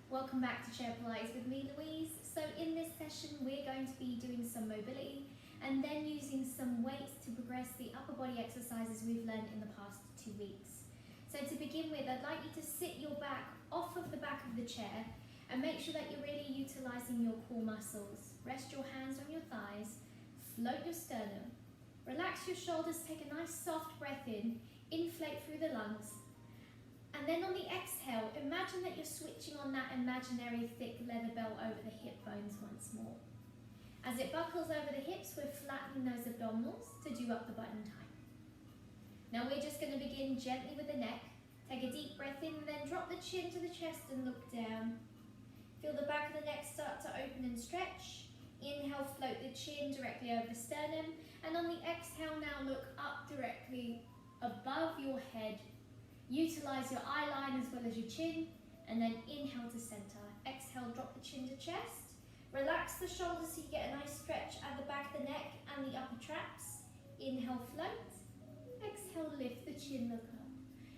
Welcome back to Chair Pilates with me, Louise. So in this session, we're going to be doing some mobility and then using some weights to progress the upper body exercises we've learned in the past 2 weeks. So to begin with, I'd like you to sit your back off of the back of the chair and make sure that you're really utilising your core muscles. Rest your hands on your thighs, float your sternum, relax your shoulders, take a nice soft breath in, inflate through the lungs. And then on the exhale, imagine that you're switching on that imaginary thick leather belt over the hip bones once more. As it buckles over the hips, we're flattening those abdominals to do up the button time. Now we're just going to begin gently with the neck. Take a deep breath in and then drop the chin to the chest and look down. Feel the back of the neck start to open and stretch. Inhale, float the chin directly over the sternum. And on the exhale now, look up directly above your head. Utilise your eye line as well as your chin, and then inhale to centre. Exhale, drop the chin to chest. Relax the shoulders so you get a nice stretch at the back of the neck and the upper traps. Inhale, float. Exhale, lift the chin, look up.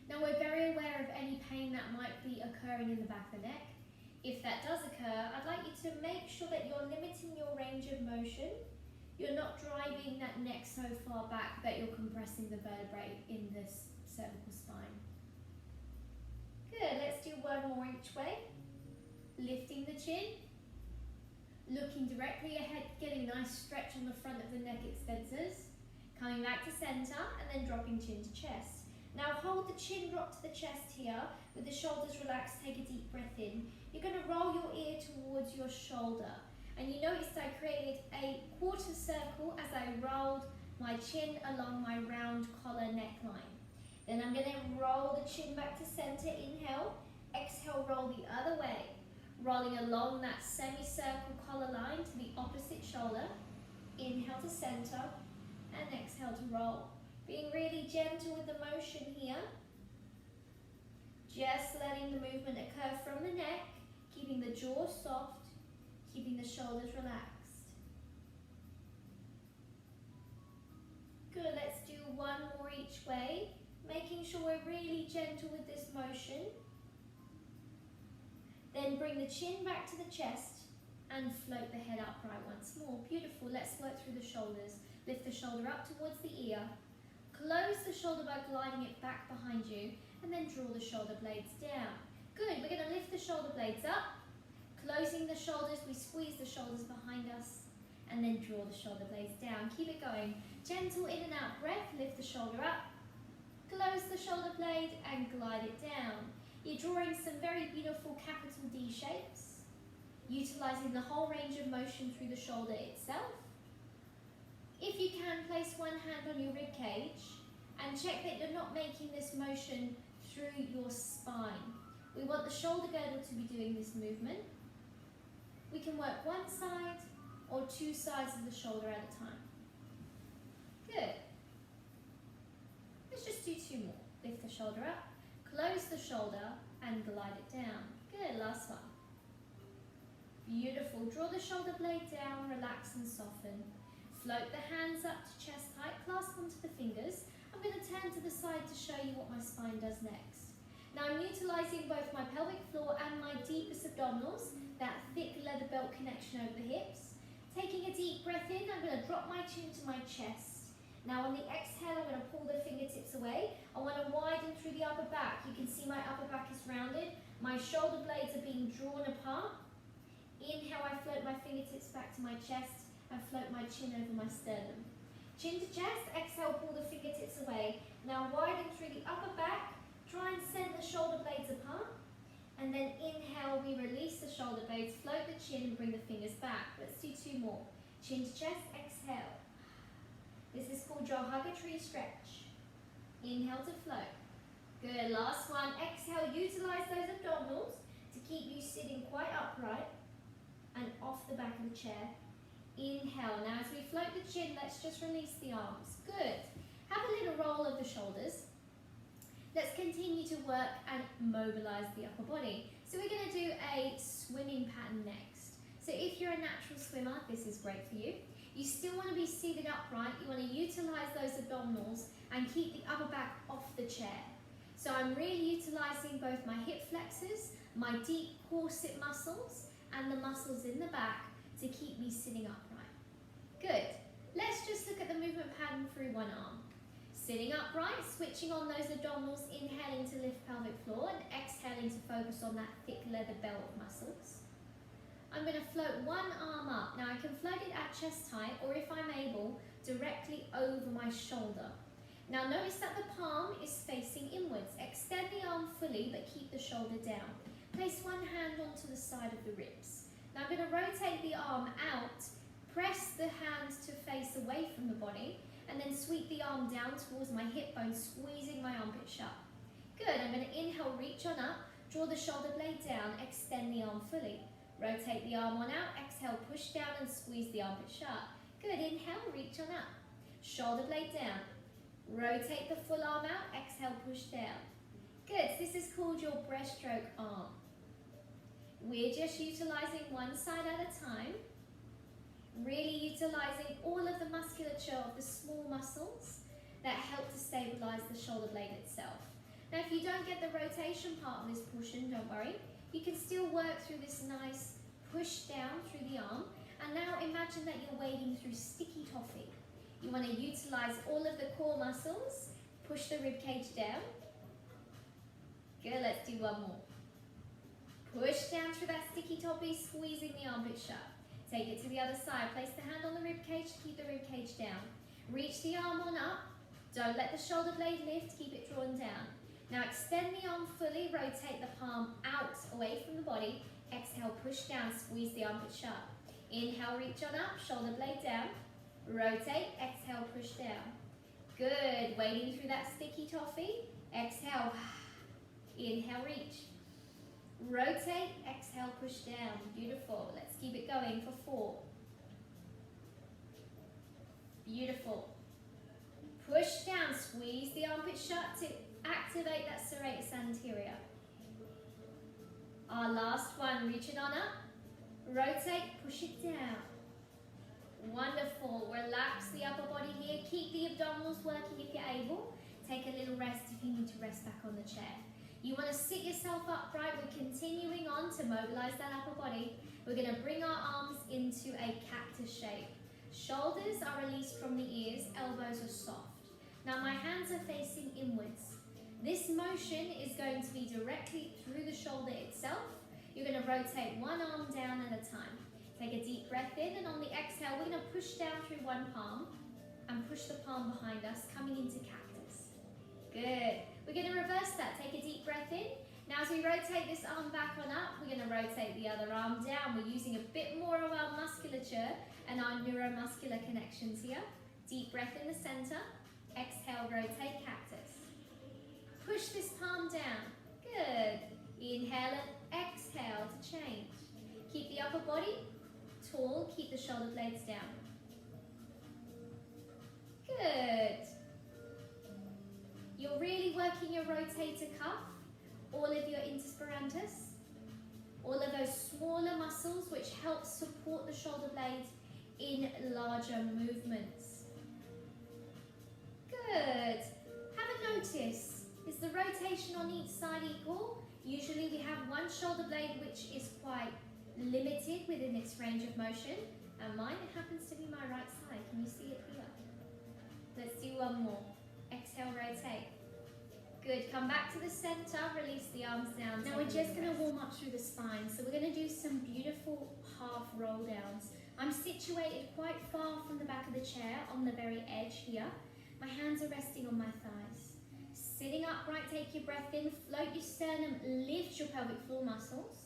Now we're very aware of any pain that might be occurring in the back of the neck. If that does occur, I'd like you to make sure that you're limiting your range of motion. You're not driving that neck so far back that you're compressing the vertebrae in this cervical spine. Good, let's do one more each way. Lifting the chin, looking directly ahead, getting a nice stretch on the front of the neck extensors. Coming back to center and then dropping chin to chest. Now hold the chin drop to the chest here with the shoulders relaxed, take a deep breath in. You're going to roll your ear towards your shoulder. And you noticed I created a quarter circle as I rolled my chin along my round collar neckline. Then I'm going to roll the chin back to center, inhale, exhale, roll the other way. Rolling along that semicircle collar line to the opposite shoulder. Inhale to center and exhale to roll. Being really gentle with the motion here. Just letting the movement occur from the neck, keeping the jaw soft, keeping the shoulders relaxed. Good, let's do one more each way. Making sure we're really gentle with this motion. Then bring the chin back to the chest and float the head upright once more. Beautiful, let's work through the shoulders. Lift the shoulder up towards the ear. Close the shoulder by gliding it back behind you and then draw the shoulder blades down. Good, we're going to lift the shoulder blades up. Closing the shoulders, we squeeze the shoulders behind us and then draw the shoulder blades down. Keep it going. Gentle in and out breath, lift the shoulder up. Close the shoulder blade and glide it down. You're drawing some very beautiful capital D shapes, utilising the whole range of motion through the shoulder itself. If you can, place one hand on your rib cage and check that you're not making this motion through your spine. We want the shoulder girdle to be doing this movement. We can work one side or two sides of the shoulder at a time. Good. Let's just do two more. Lift the shoulder up, close the shoulder and glide it down. Good, last one. Beautiful. Draw the shoulder blade down, relax and soften. Float the hands up to chest height, clasp onto the fingers. I'm going to turn to the side to show you what my spine does next. Now I'm utilising both my pelvic floor and my deepest abdominals, that thick leather belt connection over the hips. Taking a deep breath in, I'm going to drop my chin to my chest. Now on the exhale, I'm going to pull the fingertips away. I want to widen through the upper back. You can see my upper back is rounded. My shoulder blades are being drawn apart. Inhale, I float my fingertips back to my chest and float my chin over my sternum. Chin to chest, exhale, pull the fingertips away. Now widen through the upper back. Try and send the shoulder blades apart. And then inhale, we release the shoulder blades, float the chin and bring the fingers back. Let's do two more. Chin to chest, exhale. This is called your hugger tree stretch. Inhale to float. Good, last one. Exhale, utilize those abdominals to keep you sitting quite upright and off the back of the chair. Inhale. Now as we float the chin, let's just release the arms. Good. Have a little roll of the shoulders. Let's continue to work and mobilize the upper body. So we're going to do a swimming pattern next. So if you're a natural swimmer, this is great for you. You still want to be seated upright. You want to utilize those abdominals and keep the upper back off the chair. So I'm really utilising both my hip flexors, my deep corset muscles and the muscles in the back to keep me sitting upright. Good. Let's just look at the movement pattern through one arm. Sitting upright, switching on those abdominals, inhaling to lift pelvic floor and exhaling to focus on that thick leather belt of muscles. I'm going to float one arm up. Now I can float it at chest height, or if I'm able, directly over my shoulder. Now notice that the palm is facing inwards. Extend the arm fully but keep the shoulder down. Place one hand onto the side of the ribs. Now I'm going to rotate the arm out, press the hands to face away from the body, and then sweep the arm down towards my hip bone, squeezing my armpit shut. Good, I'm going to inhale, reach on up, draw the shoulder blade down, extend the arm fully. Rotate the arm on out, exhale, push down and squeeze the armpit shut. Good, inhale, reach on up. Shoulder blade down. Rotate the full arm out, exhale, push down. Good, this is called your breaststroke arm. We're just utilising one side at a time. Really utilising all of the musculature of the small muscles that help to stabilise the shoulder blade itself. Now if you don't get the rotation part of this portion, don't worry. You can still work through this nice push down through the arm. And now imagine that you're wading through sticky toffee. You want to utilise all of the core muscles. Push the rib cage down. Good, let's do one more. Push down through that sticky toffee, squeezing the armpit shut. Take it to the other side. Place the hand on the rib cage to keep the rib cage down. Reach the arm on up. Don't let the shoulder blade lift. Keep it drawn down. Now extend the arm fully. Rotate the palm out away from the body. Exhale, push down. Squeeze the armpit shut. Inhale, reach on up. Shoulder blade down. Rotate. Exhale, push down. Good. Wading through that sticky toffee. Exhale. Inhale, reach. Rotate, exhale, push down. Beautiful. Let's keep it going for 4. Beautiful. Push down, squeeze the armpit shut to activate that serratus anterior. Our last one, reach it on up. Rotate, push it down. Wonderful. Relax the upper body here. Keep the abdominals working if you're able. Take a little rest if you need to rest back on the chair. You want to sit yourself upright. We're continuing on to mobilize that upper body. We're going to bring our arms into a cactus shape. Shoulders are released from the ears, elbows are soft. Now my hands are facing inwards. This motion is going to be directly through the shoulder itself. You're going to rotate one arm down at a time. Take a deep breath in, and on the exhale, we're going to push down through one palm and push the palm behind us, coming into cactus. Good. We're going to reverse that. Take a deep breath in. Now as we rotate this arm back on up, we're going to rotate the other arm down. We're using a bit more of our musculature and our neuromuscular connections here. Deep breath in the center. Exhale, rotate cactus. Push this palm down. Good. Inhale and exhale to change. Keep the upper body tall. Keep the shoulder blades down. Good. You're really working your rotator cuff, all of your interspiratus, all of those smaller muscles which help support the shoulder blades in larger movements. Good. Have a notice. Is the rotation on each side equal? Usually we have one shoulder blade which is quite limited within its range of motion, and mine happens to be my right side. Can you see it here? Let's do one more. Exhale, rotate. Good, come back to the center, release the arms down. Now we're just going to warm up through the spine. So we're going to do some beautiful half roll downs. I'm situated quite far from the back of the chair on the very edge here. My hands are resting on my thighs. Sitting upright, take your breath in, float your sternum, lift your pelvic floor muscles.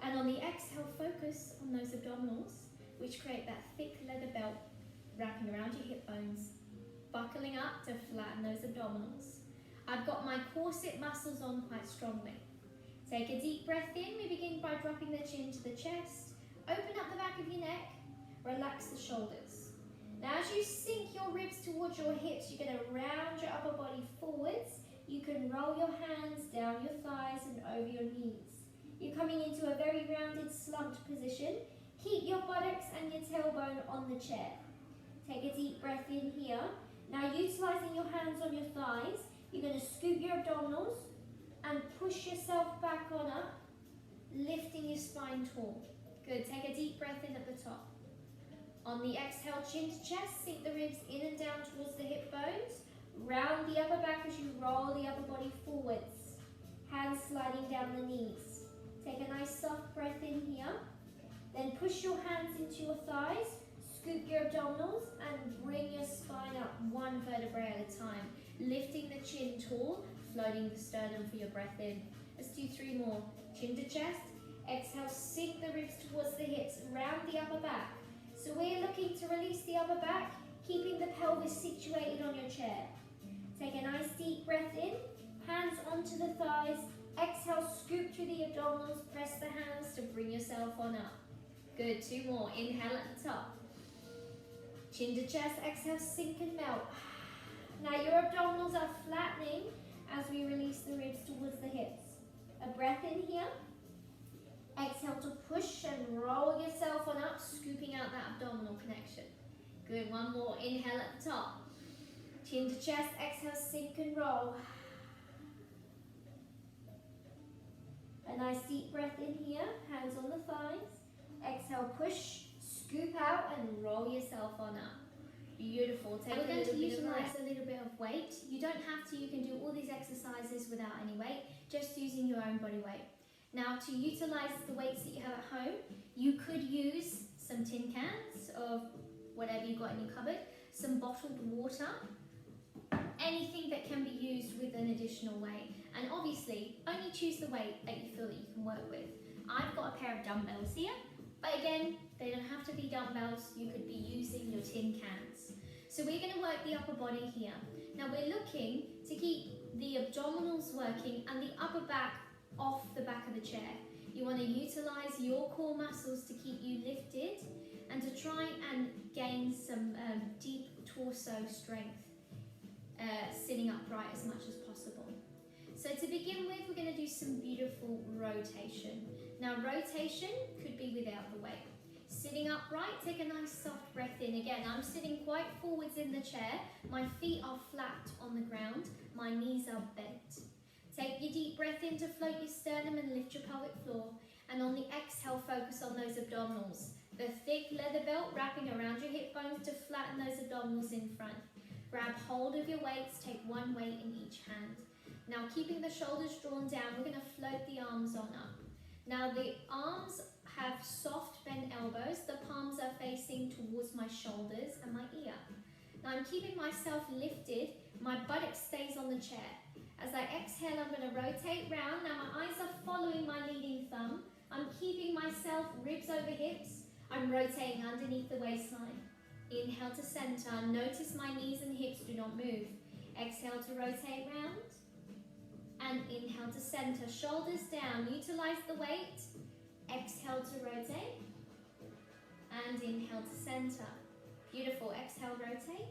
And on the exhale, focus on those abdominals, which create that thick leather belt wrapping around your hip bones. Buckling up to flatten those abdominals. I've got my corset muscles on quite strongly. Take a deep breath in. We begin by dropping the chin to the chest. Open up the back of your neck. Relax the shoulders. Now as you sink your ribs towards your hips, you're going to round your upper body forwards. You can roll your hands down your thighs and over your knees. You're coming into a very rounded slumped position. Keep your buttocks and your tailbone on the chair. Take a deep breath in here. Now utilising your hands on your thighs, you're going to scoop your abdominals and push yourself back on up lifting your spine tall. Good, take a deep breath in at the top. On the exhale, chin to chest, sink the ribs in and down towards the hip bones. Round the upper back as you roll the upper body forwards. Hands sliding down the knees. Take a nice soft breath in here. Then push your hands into your thighs, scoop your abdominals and bring your spine up one vertebrae at a time. Lifting the chin tall, floating the sternum for your breath in. Let's do 3 more. Chin to chest. Exhale, sink the ribs towards the hips, round the upper back. So we're looking to release the upper back, keeping the pelvis situated on your chair. Take a nice deep breath in, hands onto the thighs. Exhale, scoop through the abdominals, press the hands to bring yourself on up. Good, 2 more. Inhale at the top. Chin to chest, exhale, sink and melt. Now your abdominals are flattening as we release the ribs towards the hips. A breath in here. Exhale to push and roll yourself on up, scooping out that abdominal connection. Good, 1 more. Inhale at the top. Chin to chest, exhale, sink and roll. A nice deep breath in here, hands on the thighs. Exhale, push, scoop out and roll yourself on up. Beautiful. We're going to utilize a little bit of weight. You don't have to, you can do all these exercises without any weight, just using your own body weight. Now, to utilize the weights that you have at home, you could use some tin cans of whatever you've got in your cupboard, some bottled water, anything that can be used with an additional weight. And obviously, only choose the weight that you feel that you can work with. I've got a pair of dumbbells here, but again, they don't have to be dumbbells. You could be using your tin cans. So we're going to work the upper body here. Now we're looking to keep the abdominals working and the upper back off the back of the chair. You want to utilize your core muscles to keep you lifted and to try and gain some deep torso strength, sitting upright as much as possible. So to begin with, we're going to do some beautiful rotation. Now rotation could be without the weight. Sitting upright, take a nice soft breath in. Again, I'm sitting quite forwards in the chair. My feet are flat on the ground. My knees are bent. Take your deep breath in to float your sternum and lift your pelvic floor. And on the exhale, focus on those abdominals. The thick leather belt wrapping around your hip bones to flatten those abdominals in front. Grab hold of your weights, take 1 weight in each hand. Now keeping the shoulders drawn down, we're going to float the arms on up. Now the arms have soft bent elbows, the palms are facing towards my shoulders and my ear. Now I'm keeping myself lifted, my buttock stays on the chair. As I exhale, I'm going to rotate round. Now my eyes are following my leading thumb. I'm keeping myself ribs over hips. I'm rotating underneath the waistline. Inhale to center. Notice my knees and hips do not move. Exhale to rotate round. And inhale to center. Shoulders down. Utilize the weight. Exhale to rotate. And inhale to center. Beautiful. Exhale, rotate.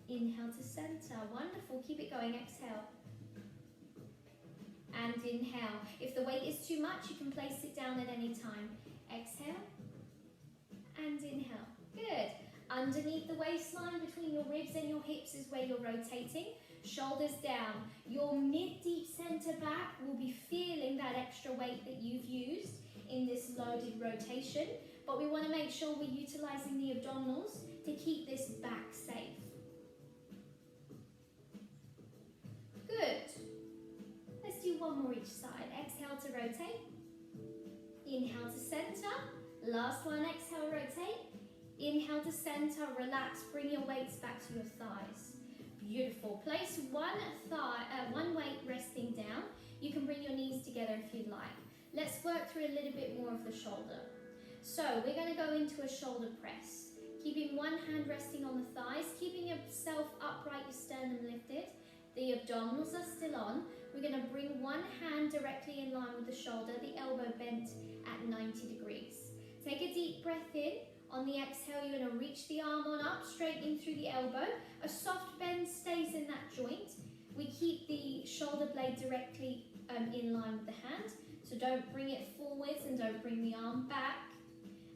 Inhale to center. Wonderful. Keep it going. Exhale. And inhale. If the weight is too much, you can place it down at any time. Exhale. And inhale. Good. Underneath the waistline, between your ribs and your hips is where you're rotating. Shoulders down. Your mid-deep center back will be feeling that extra weight that you've used in this loaded rotation. But we want to make sure we're utilizing the abdominals to keep this back safe. Good. Let's do 1 more each side. Exhale to rotate. Inhale to center. Last one, exhale, rotate. Inhale to center, relax, bring your weights back to your thighs. Beautiful. Place one weight resting down. You can bring your knees together if you'd like. Let's work through a little bit more of the shoulder. So we're going to go into a shoulder press. Keeping one hand resting on the thighs, keeping yourself upright, your sternum lifted. The abdominals are still on. We're going to bring one hand directly in line with the shoulder, the elbow bent at 90 degrees. Take a deep breath in. On the exhale, you're going to reach the arm on up, straightening through the elbow. A soft bend stays in that joint. We keep the shoulder blade directly in line with the hand. So don't bring it forwards and don't bring the arm back.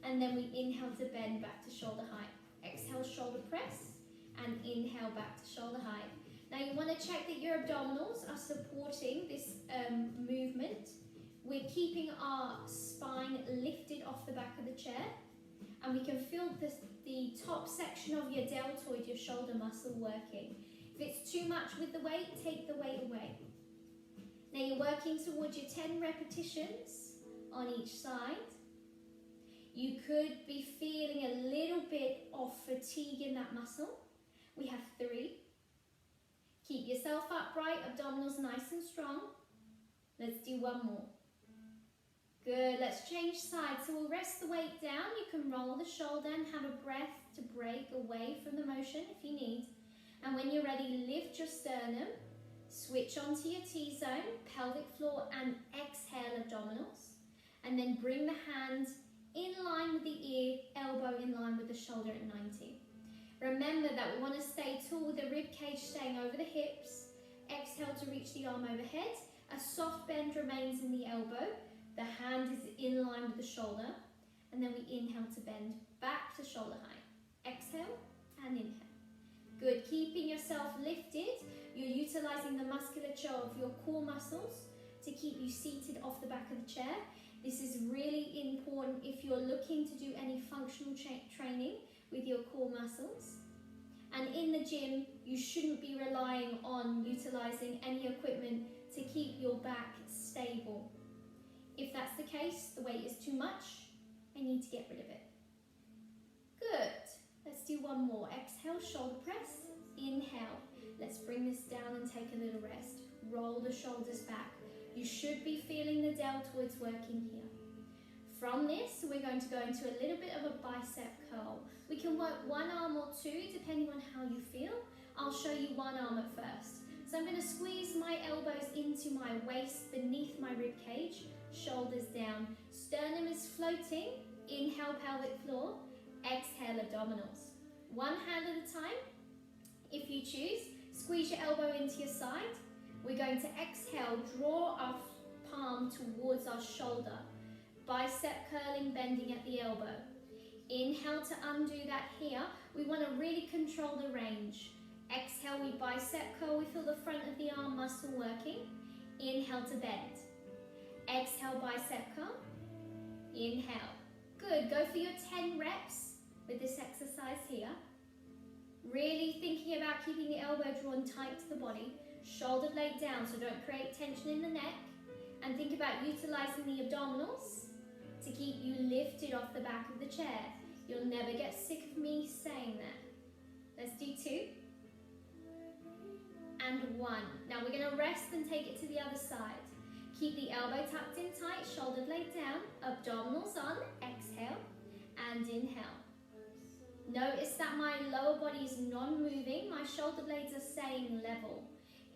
And then we inhale to bend back to shoulder height. Exhale, shoulder press, and inhale back to shoulder height. Now you want to check that your abdominals are supporting this movement we're keeping our spine lifted off the back of the chair, and we can feel the top section of your deltoid, your shoulder muscle working. If it's too much with the weight, take the weight away. Now you're working towards your 10 repetitions on each side. You could be feeling a little bit of fatigue in that muscle. We have 3. Keep yourself upright, abdominals nice and strong. Let's do 1 more. Good, let's change sides. So we'll rest the weight down. You can roll the shoulder and have a breath to break away from the motion if you need. And when you're ready, lift your sternum, switch onto your T-zone, pelvic floor, and exhale abdominals. And then bring the hand in line with the ear, elbow in line with the shoulder at 90. Remember that we want to stay tall with the rib cage staying over the hips. Exhale to reach the arm overhead. A soft bend remains in the elbow. The hand is in line with the shoulder. And then we inhale to bend back to shoulder height. Exhale and inhale. Good, keeping yourself lifted. You're utilizing the musculature of your core muscles to keep you seated off the back of the chair. This is really important if you're looking to do any functional training with your core muscles. And in the gym, you shouldn't be relying on utilizing any equipment to keep your back stable. If that's the case, the weight is too much, I need to get rid of it. Good. Let's do 1 more. Exhale, shoulder press. Inhale. Let's bring this down and take a little rest. Roll the shoulders back. You should be feeling the deltoids working here. From this, we're going to go into a little bit of a bicep curl. We can work 1 arm or 2, depending on how you feel. I'll show you 1 arm at first. So I'm going to squeeze my elbows into my waist beneath my rib cage, shoulders down. Sternum is floating. Inhale, pelvic floor. Exhale, abdominals. 1 hand at a time. If you choose, squeeze your elbow into your side. We're going to exhale, draw our palm towards our shoulder. Bicep curling, bending at the elbow. Inhale to undo that here. We want to really control the range. Exhale, we bicep curl. We feel the front of the arm muscle working. Inhale to bend. Exhale, bicep curl. Inhale. Good. Go for your 10 reps with this exercise here. Really thinking about keeping the elbow drawn tight to the body. Shoulder blade down, so don't create tension in the neck. And think about utilizing the abdominals to keep you lifted off the back of the chair. You'll never get sick of me saying that. Let's do 2. And 1. Now we're going to rest and take it to the other side. Keep the elbow tucked in tight, shoulder blade down, abdominals on, exhale and inhale. Notice that my lower body is non-moving, my shoulder blades are staying level.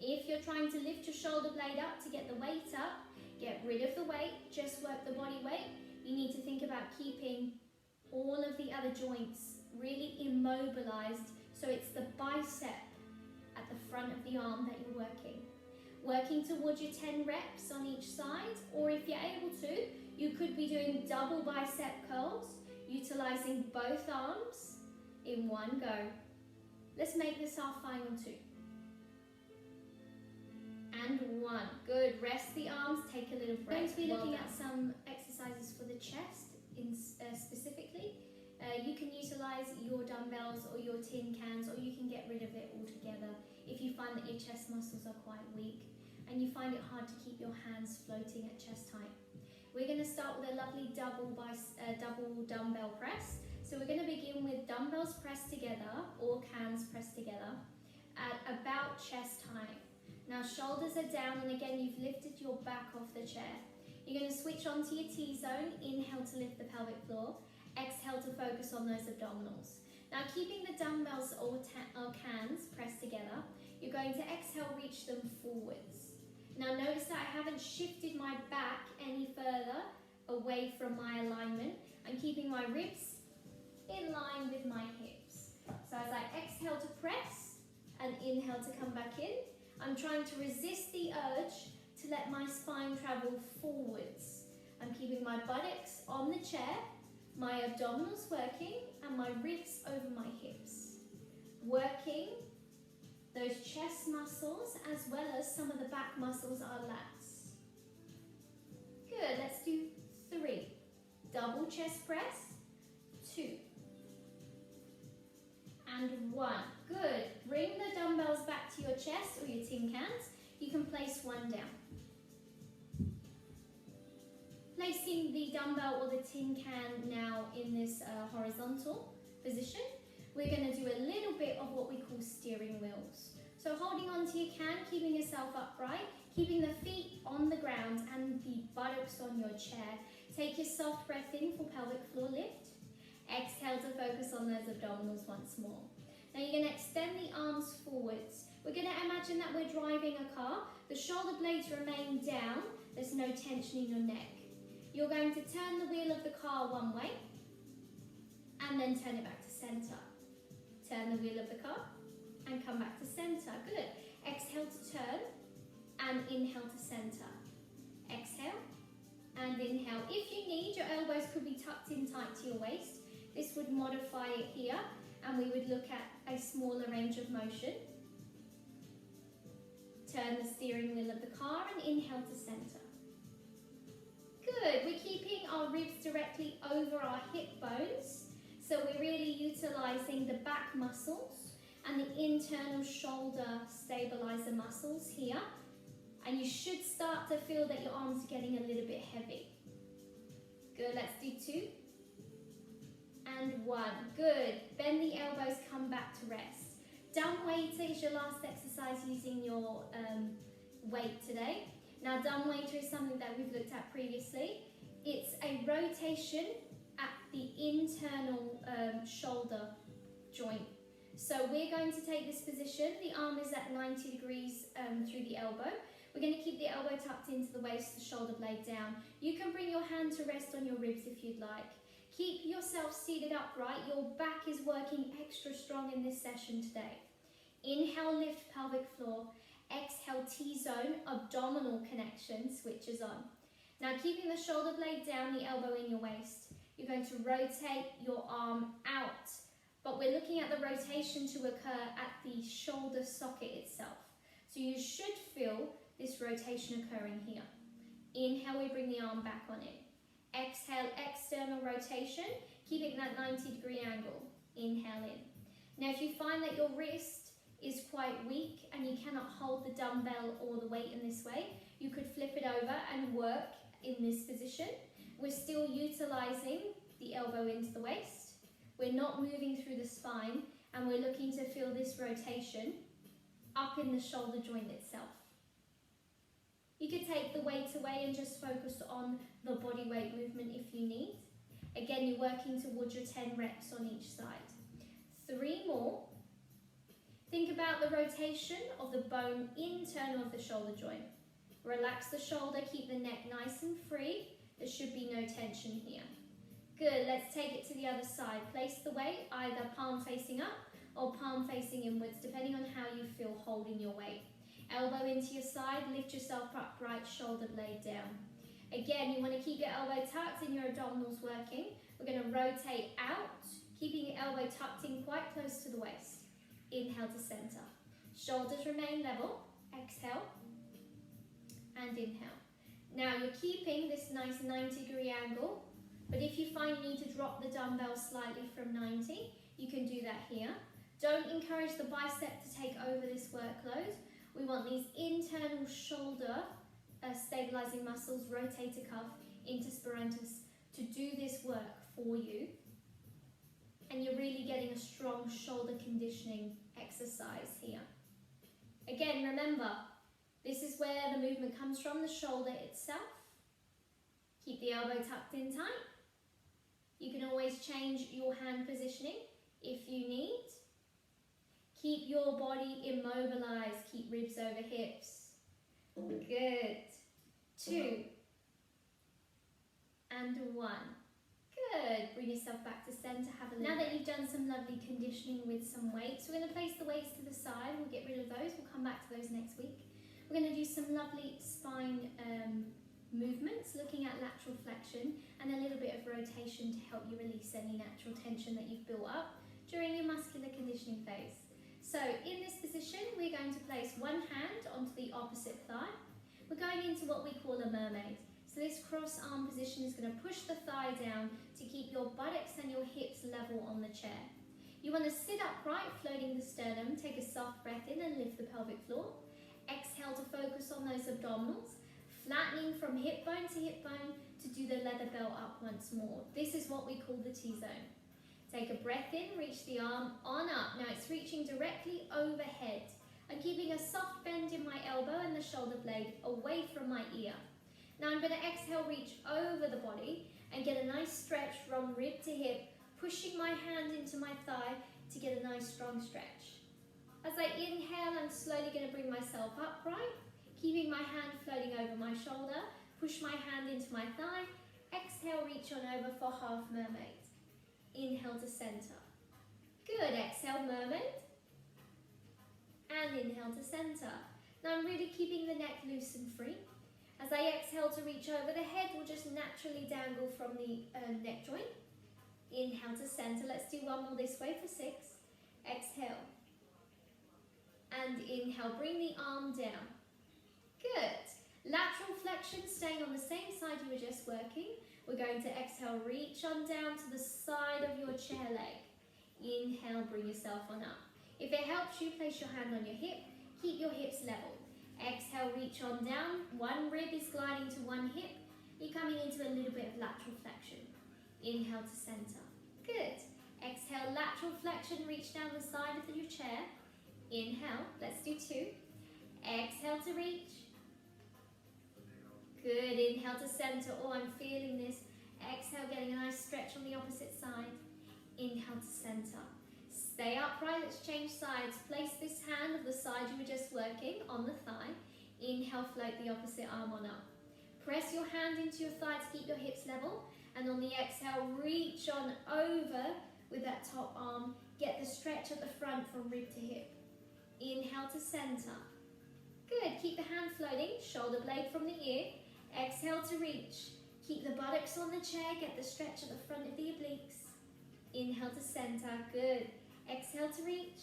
If you're trying to lift your shoulder blade up to get the weight up, get rid of the weight, just work the body weight. You need to think about keeping all of the other joints really immobilized, so it's the bicep at the front of the arm that you're working. Working towards your 10 reps on each side, or if you're able to, you could be doing double bicep curls, utilizing both arms in 1 go. Let's make this our final 2. And 1. Good. Rest the arms, take a little break. We're going to be looking at some exercises for the chest specifically. You can utilize your dumbbells or your tin cans, or you can get rid of it altogether if you find that your chest muscles are quite weak and you find it hard to keep your hands floating at chest height. We're going to start with a lovely double dumbbell press. So we're going to begin with dumbbells pressed together or cans pressed together at about chest height. Now shoulders are down, and again you've lifted your back off the chair. You're going to switch onto your T-zone. Inhale to lift the pelvic floor. Exhale to focus on those abdominals. Now keeping the dumbbells or cans pressed together, you're going to exhale, reach them forwards. Now notice that I haven't shifted my back any further away from my alignment. I'm keeping my ribs in line with my hips. So as I exhale to press and inhale to come back in, I'm trying to resist the urge to let my spine travel forwards. I'm keeping my buttocks on the chair, my abdominals working, and my ribs over my hips. Working those chest muscles as well as some of the back muscles, our lats. Good. Good, let's do 3. Double chest press, 2. And 1. Good. Bring the dumbbells back to your chest or your tin cans. You can place one down. Placing the dumbbell or the tin can now in this horizontal position, we're going to do a little bit of what we call steering wheels. So holding onto your can, keeping yourself upright, keeping the feet on the ground and the buttocks on your chair. Take your soft breath in for pelvic floor lift. Exhale to focus on those abdominals once more. Now you're going to extend the arms forwards. We're going to imagine that we're driving a car. The shoulder blades remain down. There's no tension in your neck. You're going to turn the wheel of the car one way and then turn it back to center. Turn the wheel of the car and come back to center. Good. Exhale to turn and inhale to center. Exhale and inhale. If you need, your elbows could be tucked in tight to your waist. This would modify it here and we would look at a smaller range of motion. Turn the steering wheel of the car and inhale to center. Good. We're keeping our ribs directly over our hip bones. So we're really utilizing the back muscles and the internal shoulder stabilizer muscles here. And you should start to feel that your arms are getting a little bit heavy. Good. Let's do 2. And 1. Good. Bend the elbows, come back to rest. Dumb waiter is your last exercise using your weight today. Now, dumb waiter is something that we've looked at previously. It's a rotation at the internal shoulder joint. So we're going to take this position. The arm is at 90 degrees through the elbow. We're going to keep the elbow tucked into the waist, the shoulder blade down. You can bring your hand to rest on your ribs if you'd like. Keep yourself seated upright. Your back is working extra strong in this session today. Inhale, lift pelvic floor. Exhale, T-zone, abdominal connection switches on. Now keeping the shoulder blade down, the elbow in your waist. You're going to rotate your arm out, but we're looking at the rotation to occur at the shoulder socket itself. So you should feel this rotation occurring here. Inhale, we bring the arm back on in. Exhale, external rotation, keeping that 90-degree angle. Inhale in. Now if you find that your wrist is quite weak and you cannot hold the dumbbell or the weight in this way, you could flip it over and work in this position. We're still utilizing the elbow into the waist. We're not moving through the spine and we're looking to feel this rotation up in the shoulder joint itself. You could take the weight away and just focus on the body weight movement if you need. Again, you're working towards your 10 reps on each side. 3 more. Think about the rotation of the bone internal of the shoulder joint. Relax the shoulder, keep the neck nice and free. There should be no tension here. Good, let's take it to the other side. Place the weight either palm facing up or palm facing inwards, depending on how you feel holding your weight. Elbow into your side, lift yourself upright, shoulder blade down. Again, you want to keep your elbow tucked and your abdominals working. We're going to rotate out, keeping your elbow tucked in quite close to the waist. Inhale to center. Shoulders remain level. Exhale and inhale. Now you're keeping this nice 90-degree angle, but if you find you need to drop the dumbbell slightly from 90, you can do that here. Don't encourage the bicep to take over this workload. We want these internal shoulder stabilizing muscles, rotator cuff, interspiratus, to do this work for you. And you're really getting a strong shoulder conditioning exercise here. Again, remember, this is where the movement comes from, the shoulder itself. Keep the elbow tucked in tight. You can always change your hand positioning if you need. Keep your body immobilized, keep ribs over hips. Good. 2 and 1. Good. Bring yourself back to center. Have a look. Now that you've done some lovely conditioning with some weights, we're going to place the weights to the side. We'll get rid of those. We'll come back to those next week. We're going to do some lovely spine movements, looking at lateral flexion and a little bit of rotation to help you release any natural tension that you've built up during your muscular conditioning phase. So in this position, we're going to place one hand onto the opposite thigh. We're going into what we call a mermaid. So this cross arm position is going to push the thigh down to keep your buttocks and your hips level on the chair. You want to sit upright, floating the sternum. Take a soft breath in and lift the pelvic floor. Exhale to focus on those abdominals, flattening from hip bone to hip bone to do the leather belt up once more. This is what we call the T-zone. Take a breath in, reach the arm on up. Now it's reaching directly overhead. I'm keeping a soft bend in my elbow and the shoulder blade away from my ear. Now I'm going to exhale, reach over the body and get a nice stretch from rib to hip, pushing my hand into my thigh to get a nice strong stretch. As I inhale, I'm slowly going to bring myself upright, keeping my hand floating over my shoulder, push my hand into my thigh, exhale, reach on over for half mermaid. Inhale to center. Good, exhale, mermaid. And inhale to center. Now I'm really keeping the neck loose and free. As I exhale to reach over, the head will just naturally dangle from the neck joint. Inhale to center. Let's do one more this way for 6. Exhale. And inhale, bring the arm down. Good. Lateral flexion, staying on the same side you were just working. We're going to exhale, reach on down to the side of your chair leg. Inhale, bring yourself on up. If it helps you, place your hand on your hip. Keep your hips level. Exhale, reach on down. One rib is gliding to one hip. You're coming into a little bit of lateral flexion. Inhale to center. Good. Exhale, lateral flexion, reach down the side of your chair. Inhale, let's do 2. Exhale to reach. Good, inhale to center. Oh, I'm feeling this. Exhale, getting a nice stretch on the opposite side. Inhale to center. Stay upright, let's change sides. Place this hand of the side you were just working on the thigh. Inhale, float the opposite arm on up. Press your hand into your thigh to keep your hips level. And on the exhale, reach on over with that top arm. Get the stretch at the front from rib to hip. Inhale to center. Good, keep the hand floating, shoulder blade from the ear. Exhale to reach. Keep the buttocks on the chair, get the stretch at the front of the obliques. Inhale to center, good. Exhale to reach.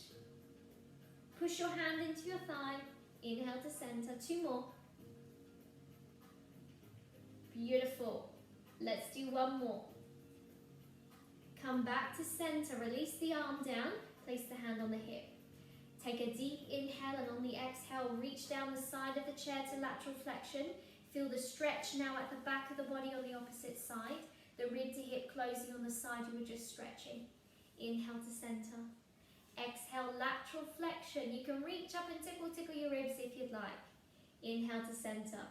Push your hand into your thigh. Inhale to center, 2 more. Beautiful. Let's do one more. Come back to center, release the arm down, place the hand on the hip. Take a deep inhale and on the exhale, reach down the side of the chair to lateral flexion. Feel the stretch now at the back of the body on the opposite side. The rib to hip closing on the side you were just stretching. Inhale to center. Exhale, lateral flexion. You can reach up and tickle your ribs if you'd like. Inhale to center.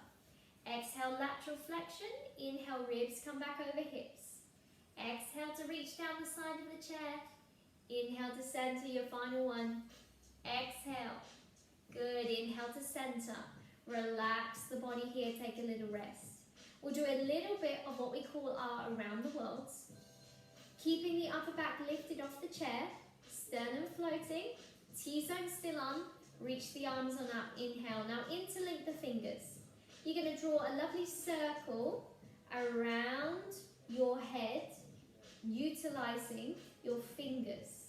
Exhale, lateral flexion. Inhale, ribs come back over hips. Exhale to reach down the side of the chair. Inhale to center, your final one. Exhale. Good, inhale to center. Relax the body here, take a little rest. We'll do a little bit of what we call our around the worlds. Keeping the upper back lifted off the chair, sternum floating, T-zone still on, reach the arms on up, inhale. Now interlink the fingers. You're going to draw a lovely circle around your head, utilizing your fingers,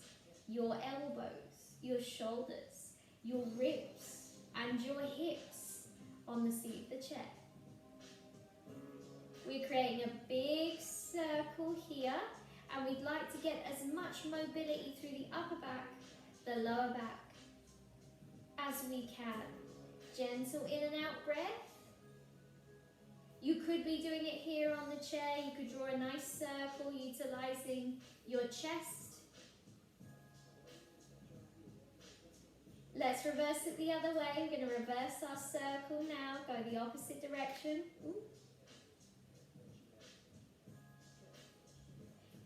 your elbows, your shoulders, your ribs, and your hips on the seat of the chair. We're creating a big circle here, and we'd like to get as much mobility through the upper back, the lower back, as we can. Gentle in and out breath. You could be doing it here on the chair. You could draw a nice circle utilizing your chest. Let's reverse it the other way. We're going to reverse our circle now. Go the opposite direction. Ooh.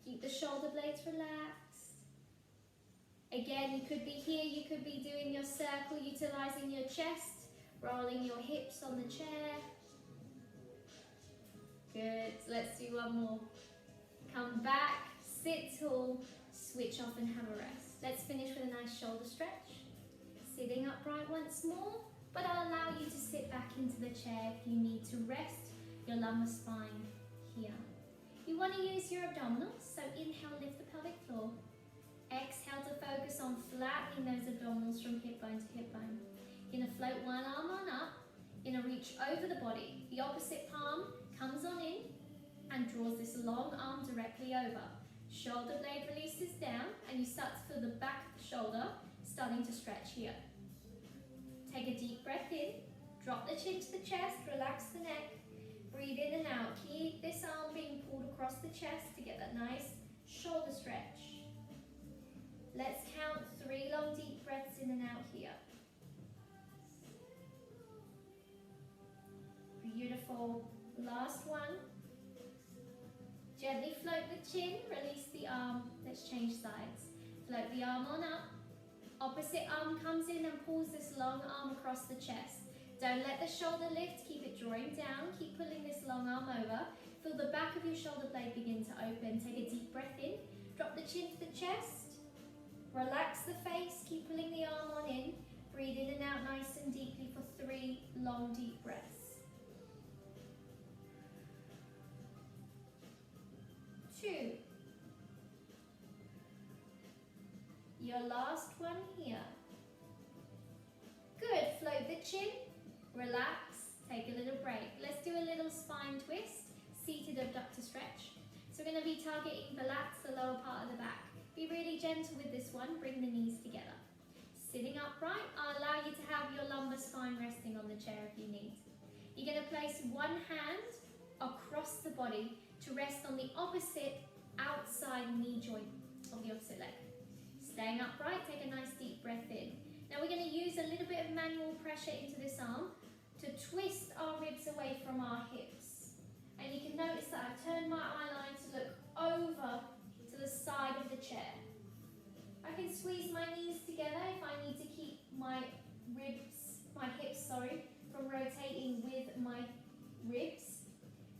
Keep the shoulder blades relaxed. Again, you could be here, you could be doing your circle, utilizing your chest, rolling your hips on the chair. Good, let's do one more. Come back, sit tall, switch off and have a rest. Let's finish with a nice shoulder stretch. Sitting upright once more, but I'll allow you to sit back into the chair if you need to rest your lumbar spine here. You want to use your abdominals, so inhale, lift the pelvic floor. Exhale to focus on flattening those abdominals from hip bone to hip bone. You're going to float one arm on up. You're going to reach over the body. The opposite palm comes and draws this long arm directly over. Shoulder blade releases down and you start to feel the back of the shoulder starting to stretch here. Take a deep breath in, drop the chin to the chest, relax the neck, breathe in and out. Keep this arm being pulled across the chest to get that nice shoulder stretch. Let's count 3 long deep breaths in and out here. Beautiful. Last one. Gently float the chin, release the arm. Let's change sides. Float the arm on up. Opposite arm comes in and pulls this long arm across the chest. Don't let the shoulder lift, keep it drawing down. Keep pulling this long arm over. Feel the back of your shoulder blade begin to open. Take a deep breath in. Drop the chin to the chest. Relax the face, keep pulling the arm on in. Breathe in and out nice and deeply for 3 long deep breaths. 2. Your last one here. Good, float the chin, relax, take a little break. Let's do a little spine twist, seated abductor stretch. So we're going to be targeting the lats, the lower part of the back. Be really gentle with this one, bring the knees together. Sitting upright, I'll allow you to have your lumbar spine resting on the chair if you need. You're going to place one hand across the body to rest on the opposite outside knee joint of the opposite leg. Staying upright, take a nice deep breath in. Now we're going to use a little bit of manual pressure into this arm to twist our ribs away from our hips. And you can notice that I've turned my eye line to look over to the side of the chair. I can squeeze my knees together if I need to keep my hips, from rotating with my ribs.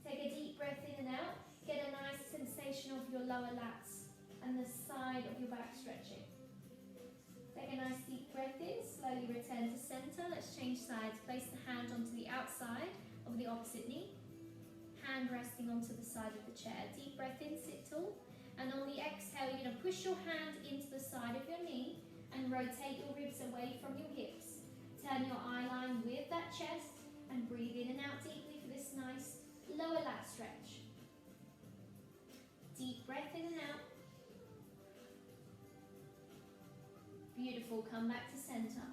Take a deep breath in and out. Get a nice sensation of your lower lats and the side of your back stretching. Take a nice deep breath in, slowly return to center. Let's change sides. Place the hand onto the outside of the opposite knee. Hand resting onto the side of the chair. Deep breath in, sit tall. And on the exhale, you're going to push your hand into the side of your knee and rotate your ribs away from your hips. Turn your eye line with that chest and breathe in and out deeply for this nice lower lat stretch. Deep breath in and out. Beautiful, come back to center.